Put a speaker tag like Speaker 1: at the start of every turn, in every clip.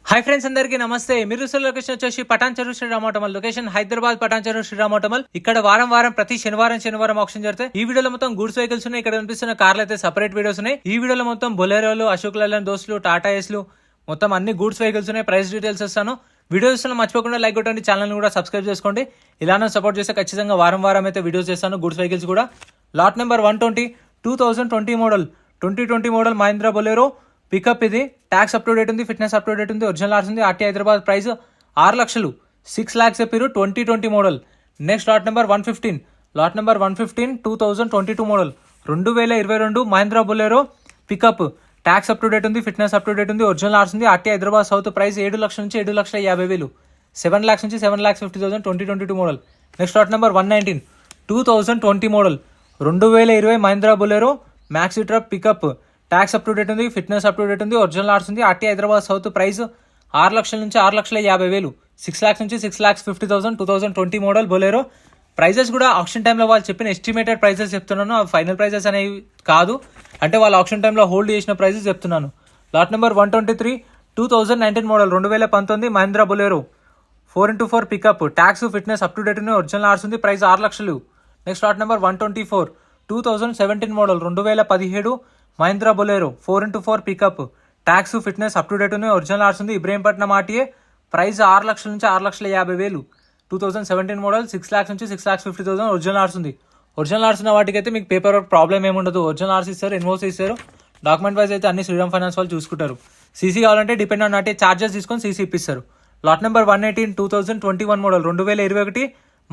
Speaker 1: Hi friends, అందరికీ నమస్తే. మీరు లొకేషన్ వచ్చేసి పటాన్ చెరువు శ్రీరామోటమల్ లొకేషన్ హైదరాబాద్ పటాన్ చెరువు శ్రీరామోటమల్. ఇక్కడ వారం ప్రతి శనివారం ఆప్షన్ జరుగుతాయి. ఈ వీడియోలో మొత్తం గూడ్స్ వెహికల్స్ ఉన్నాయి. ఇక్కడ కనిపిస్తున్న కార్లు అయితే సెపరేట్ వీడియోస్ ఉన్నాయి. ఈ వీడియోలో మొత్తం బొలెరోలు, అశోక్ లైలాండ్ దోస్తులు, టాటా ఏస్లు, మొత్తం అన్ని గూడ్స్ వెహికల్స్ ఉన్నాయి. ప్రైస్ డీటెయిల్స్ ఇస్తాను. వీడియోస్ మర్చిపోకుండా లైక్ కొట్టండి, ఛానల్ కూడా సబ్స్క్రైబ్ చేసుకోండి. ఇలానే సపోర్ట్ చేస్తే ఖచ్చితంగా వారం అయితే వీడియోస్ చేస్తాను. గూడ్స్ వెహికల్స్ కూడా lot number 120 2020 model 2020 model Mahindra Bolero pickup. ఇది ట్యాక్స్ అప్ టు డేట్ ఉంది, ఫిట్నెస్ అప్ టు డేట్ ఉంది, ఒరిజినల్ ఆర్స్ ఉంది. ఆర్టీ హైదరాబాద్ ప్రైస్ 6 లక్షలు, 6 lakhs చెప్పారు. 2020 model. Next lot number 115 2022 model 2022 Mahindra Bolero pickup. Tax up to date ఉంది, fitness up to date ఉంది, original ఆర్స్ ఉంది. ఆర్టీ హైదరాబాద్ సౌత్ ప్రైస్ 7 లక్షల నుంచి 7,50,000, 7 lakhs నుంచి 7,50,000 2022 model. Next lot number 119 2020 model 2020 Mahindra Bolero Maxi truck pickup. Tax up to date ఉంది, fitness up to date ఉంది, original ఆర్స్ ఉంది. ఆర్టీ హైదరాబాద్ సౌత్ ప్రైస్ 6 లక్షల నుంచి 6,50,000, 6 lakhs నుంచి 6,50,000 2020 మోడల్ బొలెరో. ప్రైజెస్ కూడా ఆప్షన్ టైంలో వాళ్ళు చెప్పిన ఎస్టిమేటెడ్ ప్రైజెస్ చెప్తున్నాను, ఫైనల్ ప్రైజెస్ అనేవి కాదు. అంటే వాళ్ళు ఆప్షన్ టైంలో హోల్డ్ చేసిన ప్రైజెస్ చెప్తున్నాను. Lot number 123 2019 model 2019 Mahindra Bolero 4x4 pickup. Tax fitness up to date ఉంది, ఒరిజినల్ ఆర్స్ ఉంది. ప్రైస్ 6 లక్షలు. Next lot number 124 2017 model 2017 Mahindra Bolero 4x4 pickup. Tax fitness up to date ఉంది, ఒరిజినల్ ఆర్స్ ఉంది. ఇబ్రహీంపట్నం ఆర్టీఏ. ప్రైస్ 6 లక్షల నుంచి 6,50,000, 2017 మోడల్ 6 lakhs నుంచి 6,50,000 ఒరిజినల్ ఆర్స్ ఉంది. ఒరిజినల్ ఆర్స్ ఉన్న వాటికైతే మీకు పేపర్ వర్క్ ప్రాబ్లం ఏముండదు. ఒరిజినల్ ఆర్స్ ఇస్తారు, ఎన్ఓసి ఇస్తారు. డాక్యుమెంట్ వైజ్ అయితే అన్ని శ్రీరామ్ ఫైనాన్స్ వాళ్ళు చూసుకుంటారు. సీసీ కావాలంటే డిపెండ్ ఆన్ ఆర్టీ చార్జెస్ తీసుకొని సీసీ ఇప్పిస్తారు. Lot number 118 2021 model 2021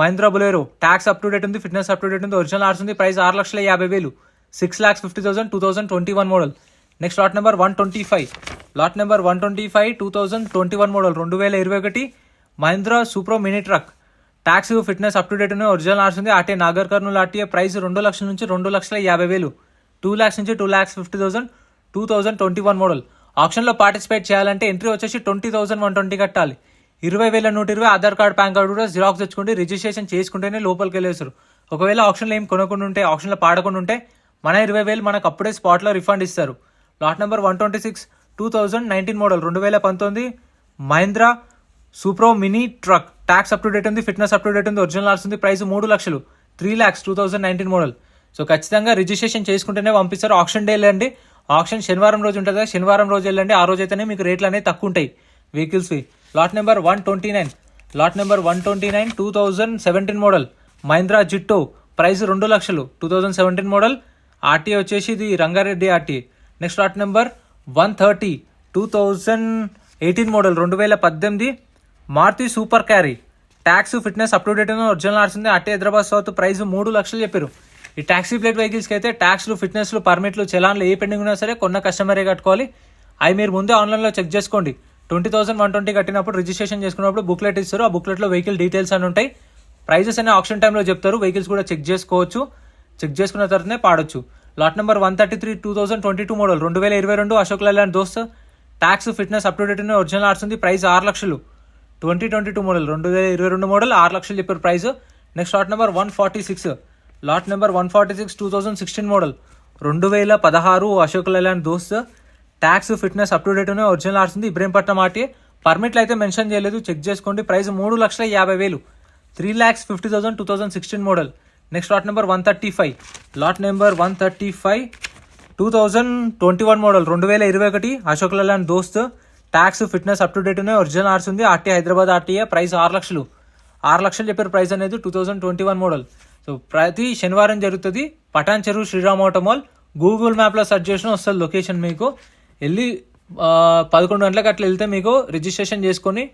Speaker 1: Mahindra Bolero. Tax up to date ఉంది, ఫిట్నెస్ అప్ టు డేట్ ఉంది, ఒరిజినల్ ఆర్స్ ఉంది. Price 6,50,000, 6,50,000 2021 model. Next lot number 125 2021 model 2021 Mahindra Supro mini truck. Tax fitness up to date ఉంది, original ఆర్స్ ఉంది. RT Nagar Kurnool RTA. Price 2 లక్షల నుంచి 2,50,000, 2 lakhs నుంచి 2,50,000 2021 మోడల్. ఆప్షన్లో పార్టిసిపేట్ చేయాలంటే ఎంట్రీ వచ్చేసి 20,120 కట్టాలి. 20,120 ఆధార్ కార్డ్, పాన్ కార్డు కూడా జిరాక్స్ తెచ్చుకోండి. రిజిస్ట్రేషన్ చేసుకుంటేనే లోపలికి వెళ్ళేస్తారు. ఒకవేళ ఆప్షన్లో ఏం కొనకుండా ఉంటే, ఆప్షన్లో పాడకుండా ఉంటే మన 20,000 మనకు అప్పుడే స్పాట్లో రిఫండ్ ఇస్తారు. Lot number 126 2019 model 2019 Mahindra Supro mini truck. Tax up to date ఉంది, ఫిట్నెస్ అప్ టు డేట్ ఉంది, ఒరిజినల్ ఆర్స్ ఉంది. ప్రైస్ 3 లక్షలు, 3 lakhs 2019 మోడల్. సో ఖచ్చితంగా రిజిస్ట్రేషన్ చేసుకుంటేనే పంపిస్తారు. ఆప్షన్ డే వెళ్ళండి. ఆప్షన్ శనివారం రోజు ఉంటుంది కదా, శనివారం రోజు వెళ్ళండి. ఆ రోజు అయితేనే మీకు రేట్లు అనేవి తక్కువ ఉంటాయి వెహికల్స్వి. Lot number 129 2017 model Mahindra Jeeto. Price 2 లక్షలు, 2017 మోడల్. ఆర్టీఏ వచ్చేసి ఇది Rangareddy RTA. Next lot number 130 2018 model 2018 Maruti super carry. Tax fitness up to date original ఆర్స్ ఉంది. RT Hyderabad south. ప్రైస్ 3 లక్షలు చెప్పారు. ఈ ట్యాక్సీ ప్లేట్ వెహికల్స్కి అయితే ట్యాక్స్లు, ఫిట్నెస్లు, పర్మిట్లు, చలాన్లు ఏ పెండింగ్ ఉన్నా సరే కొన్న కస్టమరే కట్టుకోవాలి. అవి మీరు ముందే ఆన్లైన్లో చెక్ చేసుకోండి. 20,120 కట్టినప్పుడు రిజిస్ట్రేషన్ చేసుకున్నప్పుడు బుక్లెట్ ఇస్తారు. ఆ బుక్లెట్లో వెహికల్ డీటెయిల్స్ అని ఉంటాయి. ప్రైజెస్ అనే ఆప్షన్ టైంలో చెప్తారు. వెహికల్స్ కూడా చెక్ చేసుకోవచ్చు. చెక్ చేసుకున్న తర్వాతనే పాడొచ్చు. Lot number 133 2022 model 2022 Ashok Leyland Dost. Tax fitness up to date original ఆర్స్ ఉంది. ప్రైస్ 6 లక్షలు, 2022 మోడల్ 2022 మోడల్ 6 లక్షలు చెప్పారు price. Next lot number 146 2016 model 2016 Ashok Leyland Dost. Tax fitness up to date original ఆర్స్ ఉంది. ఇబ్రహీంపట్నం ఆర్టీఏ. పర్మిట్లు అయితే మెన్షన్ చేయలేదు, చెక్ చేసుకోండి. Price 3,50,000, 3,50,000 2016 model. Next lot number 135 2021 model 2021 Ashok Leyland Dost. Tax fitness up to date original ఆర్స్ ఉంది. RT Hyderabad RTA. ప్రైస్ 6 లక్షలు, 6 లక్షలు చెప్పారు ప్రైస్ అనేది. 2021 మోడల్. సో ప్రతి శనివారం జరుగుతుంది. పటాన్ చెరువు శ్రీరామోటమల్. గూగుల్ మ్యాప్లో సెర్చ్ చేసిన వస్తుంది లొకేషన్. మీకు వెళ్ళి 11 గంటలకు అట్లా వెళ్తే మీకు రిజిస్ట్రేషన్ చేసుకొని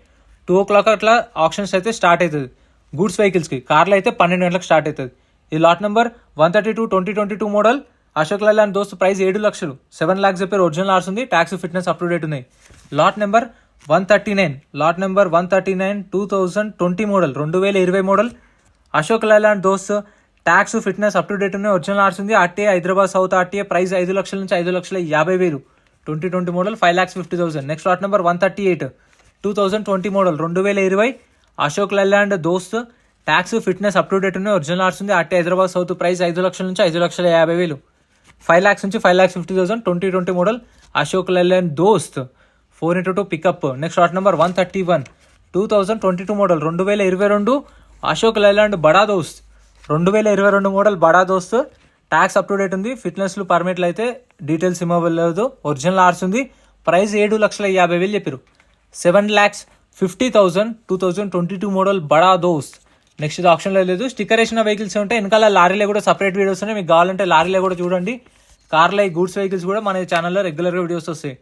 Speaker 1: 2 o'clock అట్లా ఆప్షన్స్ అయితే స్టార్ట్ అవుతుంది గూడ్స్ వెహికల్స్కి. కార్లో అయితే 12 గంటలకు స్టార్ట్ అవుతుంది. ఈ lot number 132 2022 model Ashok Leyland Dost. Price 7 లక్షలు, 7 lakhs చెప్పారు. ఒరిజినల్ ఆర్స్ ఉంది. Tax fitness up to date ఉన్నాయి. Lot number 139 2020 model 2020 model Ashok Leyland Dost. Tax fitness up to date ఉన్నాయి. ఒరిజినల్ ఆర్స్ ఉంది. RTA Hyderabad south RTA. Price 5 లక్షల నుంచి 5,50,000, 2020 model 5,50,000. Next lot number 138 2020 model 2020 Ashok Leyland Dost. Tax fitness up to date ఉన్నాయి. Original ఆర్స్ ఉంది. RT Hyderabad south. Price 5 లక్షల నుంచి 5,50,000, 5 lakhs నుంచి 5,50,000 2020 model Ashok Leyland Dost. 4x2 pickup. Next lot number 131 2022 model 2022 Ashok Leyland Bada Dost 2022 model బడా దోస్త్. ట్యాక్స్ అప్ టు డేట్ ఉంది. ఫిట్నెస్లు పర్మిట్లు అయితే డీటెయిల్స్ ఇవ్వలేదు. ఒరిజినల్ ఆర్స్ ఉంది. ప్రైస్ 7,50,000 చెప్పారు. 7,50,000 2022 మోడల్ బడా దోస్త్. నెక్స్ట్ ఇది ఆప్షన్లో లేదు. స్టిక్కర్ వేసిన వెహికల్స్ ఉంటాయి. వెనకాల లారీలో కూడా సపరేట్ వీడియోస్ ఉన్నాయి. మీకు కావాలంటే లారీలో కూడా చూడండి. కార్లో గూడ్స్ వెహికల్స్ కూడా మన ఛానల్లో రెగ్యులర్గా వీడియోస్ వస్తాయి.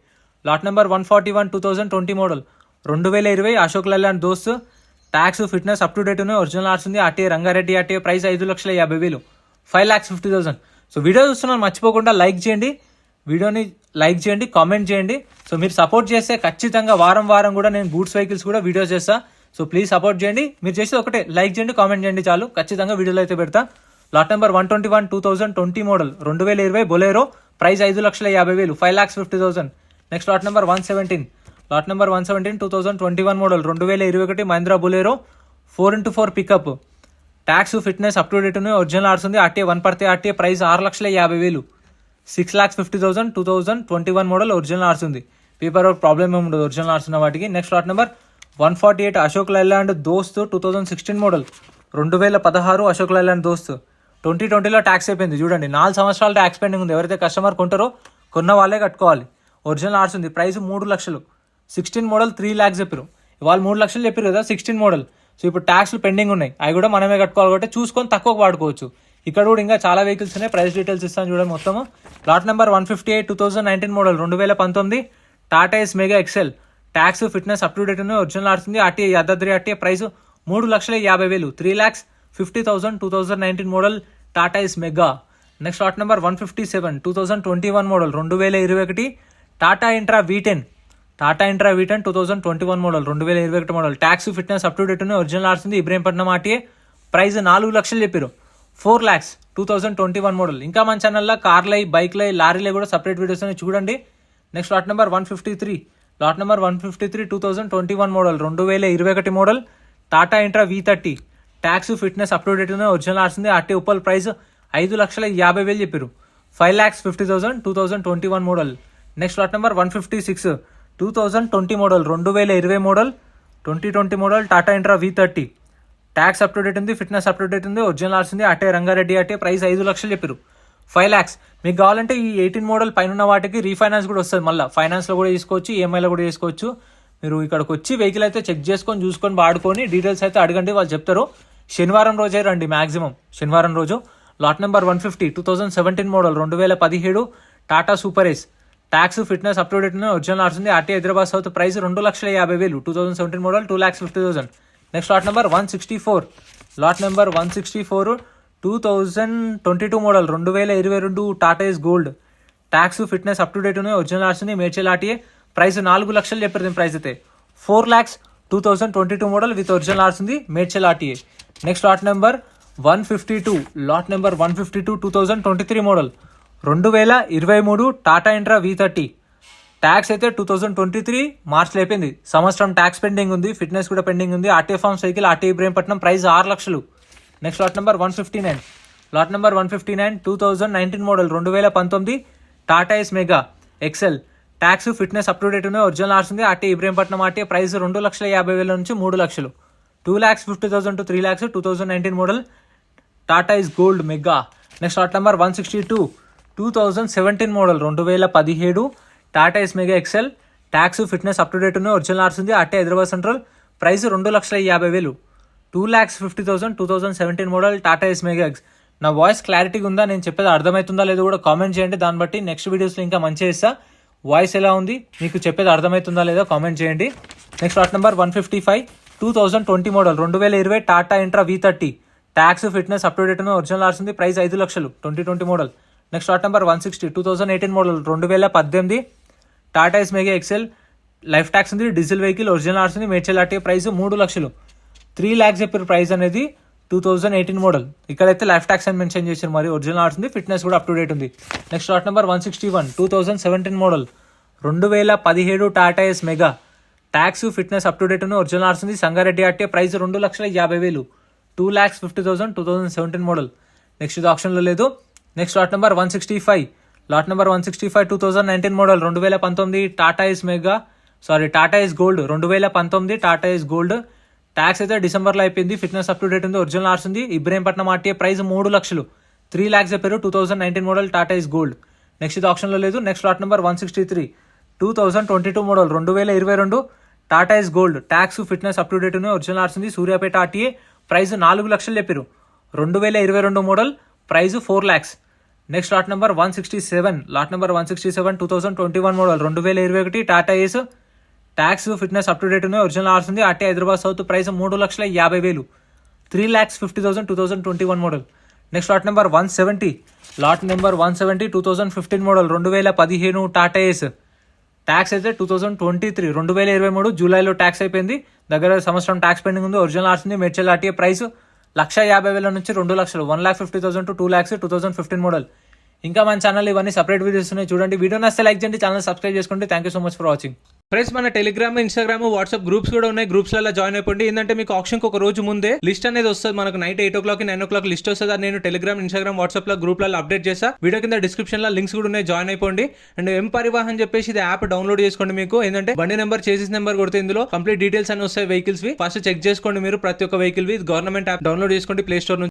Speaker 1: Lot number 141 2020 model 2020 Ashok Leyland Dost. Tax fitness up to date ఉన్నాయి. ఒరిజినల్ ఆర్స్ ఉంది. RTA Rangareddy RTA. Price 5,50,000 5,50,000. So video చూస్తున్నాను మర్చిపోకుండా లైక్ చేయండి. వీడియోని లైక్ చేయండి, కామెంట్ చేయండి. సో మీరు సపోర్ట్ చేస్తే ఖచ్చితంగా వారం వారం కూడా నేను గూడ్స్ వెహికల్స్ కూడా వీడియోస్ చేస్తా. సో ప్లీజ్ సపోర్ట్ చేయండి. మీరు చేసేది ఒకటే లైక్ చేయండి, కామెంట్ చేయండి చాలు. ఖచ్చితంగా వీడియోలో అయితే పెడతా. Lot number 121 2020 model 2020 Bolero. Price 5,50,000 5,50,000. Next lot number 117 lot number 117 2021 model 2021 Mahindra Bolero 4x4 pickup. Tax fitness up to date ఉన్నాయి. ఒరిజినల్ ఆర్స్ ఉంది. RTA 1 RTA. Price 6,50,000 6,50,000 2021 model. Original ఆర్స్ ఉంది. పేపర్ వర్క్ ప్రాబ్లమ్ ఏమి ఉండదు ఒరిజినల్ ఆర్స్ ఉన్న వాటికి. Next lot number 148 Ashok Leyland దోస్త్ 2016 మోడల్ 2016 అశోక్ లైలాండ్ దోస్త్. 2020లో ట్యాక్స్ అయిపోయింది చూడండి. 4 సంవత్సరాలు ట్యాక్స్ పెండింగ్ ఉంది. ఎవరైతే కస్టమర్ కొంటారో కొన్న వాళ్ళే కట్టుకోవాలి. ఒరిజినల్ ఆర్స్ ఉంది. ప్రైస్ 3 లక్షలు. 16 మోడల్ 3 lakhs చెప్పారు. వాళ్ళు 3 లక్షలు చెప్పారు కదా 16 మోడల్. సో ఇప్పుడు ట్యాక్స్లు పెండింగ్ ఉన్నాయి. అవి కూడా మనమే కట్టుకోవాలి కాబట్టి చూసుకొని తక్కువకు వాడుకోవచ్చు. ఇక్కడ కూడా ఇంకా చాలా వెహికల్స్ ఉన్నాయి. ప్రైస్ డీటెయిల్స్ ఇస్తాను చూడండి మొత్తము. Lot number 158 2019 model 2019 Tata Ace mega XL. Tax fitness up to date ఉన్నాయి. ఒరిజినల్ ఆర్స్ ఉంది. RTA Yadadri RTA. Price 3,50,000 3,50,000 2019 model Tata Ace Mega. Next lot number 157 2021 model 2021 Tata Intra V10 Tata Intra V10 2021 model 2021 model. Tax fitness up to date ఉన్నాయి. Original ఆర్స్ ఉంది. Ibrahimpatnam RTA. Price 4 లక్షలు చెప్పారు. 4 lakhs 2021 model. ఇంకా మన ఛానల్లో కార్లై బైక్లై లారీలై కూడా సపరేట్ వీడియోస్ అని చూడండి. Next lot number 153 lot number 153 2021 model 2021 model Tata Intra V30. Tax fitness up to date ఉన్నాయి. ఒరిజినల్ ఆర్స్ ఉంది. ఆర్టీ ఉప్పల్. ప్రైస్ 5,50,000 చెప్పారు. 5,50,000 2021 model. Next lot number 156 2020 model 2020 model 2020 model Tata Intra V30. Tax up to date ఉంది. Fitness up to date ఉంది. Original ఆర్స్ ఉంది. RTA Rangareddy RTA. Price 5 లక్షలు చెప్పారు. 5 lakhs. మీకు కావాలంటే ఈ 18 మోడల్ పైన ఉన్న వాటికి రీఫైనాన్స్ కూడా వస్తుంది. మళ్ళీ ఫైనాన్స్లో కూడా చేసుకోవచ్చు, ఈఎంఐలో కూడా చేసుకోవచ్చు. మీరు ఇక్కడికి వచ్చి వెహికల్ అయితే చెక్ చేసుకొని చూసుకొని వాడుకొని డీటెయిల్స్ అయితే అడగండి, వాళ్ళు చెప్తారు. శనివారం రోజే రండి మ్యాక్సిమం. శనివారం రోజు. Lot number 150 2017 model 2017 Tata Super Ace. Tax fitness up to date ఉంది. ఒరిజినల్ ఆర్స్ ఉంది. RTA Hyderabad south. Price 2,50,000 2017 model 2,50,000. Next lot number 164 lot number 164 2022 model 2022 Tata Ace Gold. Tax fitness up to date ఉన్నాయి. ఒరిజినల్ ఆర్స్ ఉంది. మేడ్చల్ ఆర్టీఏ. ప్రైస్ 4 లక్షలు చెప్పారు. దీని price అయితే 4,00,000 2022 మోడల్ విత్ ఒరిజినల్ ఆర్స్ ఉంది. Medchal RTA. Next lot number 152 lot number 152 2023 model 2023 Tata Intra V30. Tax అయితే 2023 మార్చ్లో అయిపోయింది. సంవత్సరం ట్యాక్స్ పెండింగ్ ఉంది. ఫిట్నెస్ కూడా పెండింగ్ ఉంది. RTA forms vehicle RTA Ibrahimpatnam. Price 6 లక్షలు. Next lot number 159 lot number 159 2019 model 2019 Tata Ace mega XL. Tax fitness up to date ఉన్నాయి. Original ఆర్స్ ఉంది. RTA Ibrahimpatnam RTA. ప్రైస్ 2,50,000 నుంచి 3 లక్షలు. 2,50,000 to 3 lakhs 2019 model Tata Ace Gold Mega. Next lot number 162 2017 model 2017 Tata Ace mega XL. Tax fitness up to date ఉన్నాయి. Original ఆర్స్ ఉంది. RTA Hyderabad central. Price 2,50,000 2,50,000 2017 model Tata Ace Mega X. నా voice క్లారిటీగా ఉందా, నేను చెప్పేది అర్థమవుతుందా లేదో కూడా కామెంట్ చేయండి. దాన్ని బట్టి నెక్స్ట్ వీడియోస్లో ఇంకా మంచిగా ఇస్తా. వాయిస్ ఎలా ఉంది, మీకు చెప్పేది అర్థమవుతుందా లేదో కామెంట్ చేయండి. Next lot number 155 2020 model 2020 Tata Intra V30. Tax fitness up to date ఉన్నాయి. ఒరిజినల్ ఆర్స్ ఉంది. ప్రైస్ 5 లక్షలు 2020 model. Next lot number 160 2018 model 2018 Tata Ace mega XL. Life tax ఉంది. Diesel vehicle. ఒరిజినల్ ఆర్స్ ఉంది. మేడ్చల్ ఆర్టీఏ. ప్రైస్ 3 లక్షలు. 3 lakhs చెప్పారు ప్రైస్ అనేది. 2018 మోడల్. ఇక్కడైతే లైఫ్ ట్యాక్స్ అని మెన్షన్ చేశారు. మరి ఒరిజినల్ ఆర్స్ ఉంది. ఫిట్నెస్ కూడా అప్ టు డేట్ ఉంది. Next lot number 161 2017 model 2017 Tata Ace Mega. Tax fitness up to date ఉంది. ఒరిజినల్ ఆర్స్ ఉంది. Sangareddy RTA. Price 2,50,000 2,50,000 2017 model. Next ఇది ఆప్షన్లో లేదు. Next lot number 165 lot number 165 2019 model 2019 Tata Ace Mega. Tata Ace Gold 2019 Tata Ace Gold. Tax అయితే డిసెంబర్లో అయిపోయింది. ఫిట్నెస్ అప్ టు డేట్ ఉంది. ఒరిజినల్ ఆర్స్ ఉంది. ఇబ్రహీంపట్నం ఆర్టీఏ ప్రైస్ 3 లక్షలు, 3 lakhs చెప్పారు. 2019 model Tata Ace Gold. Next ఇది ఆప్షన్లో లేదు. Next lot number 163 2022 model 2022 Tata Ace Gold. Tax fitness up to date ఉంది. ఒరిజినల్ ఆర్స్ ఉంది. సూర్యాపేట ఆర్టీఏ ప్రైస్ 4 లక్షలు చెప్పారు. 2022 model price 4 lakhs. Next lot number 167 2021 model 2021 Tata Ace. Tax fitness up to date ఉంది. Original ఆర్స్ ఉంది. RT Hyderabad south price 3,50,000, 3,50,000 2021 model. Next lot number 170 2015 model 2015 Tata Ace. Tax అయితే 2023 2023 జూలైలో ట్యాక్స్ అయిపోయింది. దగ్గర సంవత్సరం ట్యాక్స్ పెండింగ్ ఉంది. ఒరిజినల్ ఆర్స్ ఉంది. మేడ్చల్ ఆర్టీఏ ప్రైస్ 1,50,000 నుంచి 2 లక్షలు, 1,50,000 to 2 lakhs 2015 మోడల్. ఇంకా మన ఛానల్ ఇవన్నీ సపరేట్ వీడియోస్ ఉన్నాయి చూడండి. వీడియో నచ్చితే లైక్ చేయండి, ఛానల్ సబ్స్క్రైబ్ చేసుకోండి. Thank you so much for watching. Friends మన టెలిగ్రామ్, ఇన్స్టాగ్రామ్, వాట్సాప్ గ్రూప్స్ కూడా ఉన్నాయి. గ్రూప్స్ లలో జాయిన్ అయిపోండి. ఏంటంటే మీకు ఆప్షన్ ఒక రోజు ముందే లిస్ట్ అనేది వస్తుంది. మనకు నైట్ 8 o'clock 9 o'clock లిస్ట్ వస్తుంది. అది నేను టెలిగ్రామ్, ఇన్స్టాగ్రామ్, వాట్సాప్ లో గ్రూప్లలో అప్డేట్ చేస్తా. వీడియో కింద డిస్క్రిప్షన్ లో లింక్స్ కూడా ఉన్నాయి, జాయిన్ అయిపోండి. అండ్ ఎం పరివాహన్ చెప్పేసి ఇది యాప్ డౌన్లోడ్ చేసుకోండి. మీకు ఏంటంటే బండి నెంబర్, చేసేస్ నెంబర్ కొడితే ఇందులో కంప్లీట్ డీటెయిల్స్ అని వస్తాయి వెహికల్స్ వి. ఫస్ట్ చెక్ చేసుకోండి మీరు ప్రతి ఒక్క వెహికల్ వి. గవర్నమెంట్ యాప్ డౌన్లోడ్ చేసుకోండి ప్లే స్టోర్ నుంచి.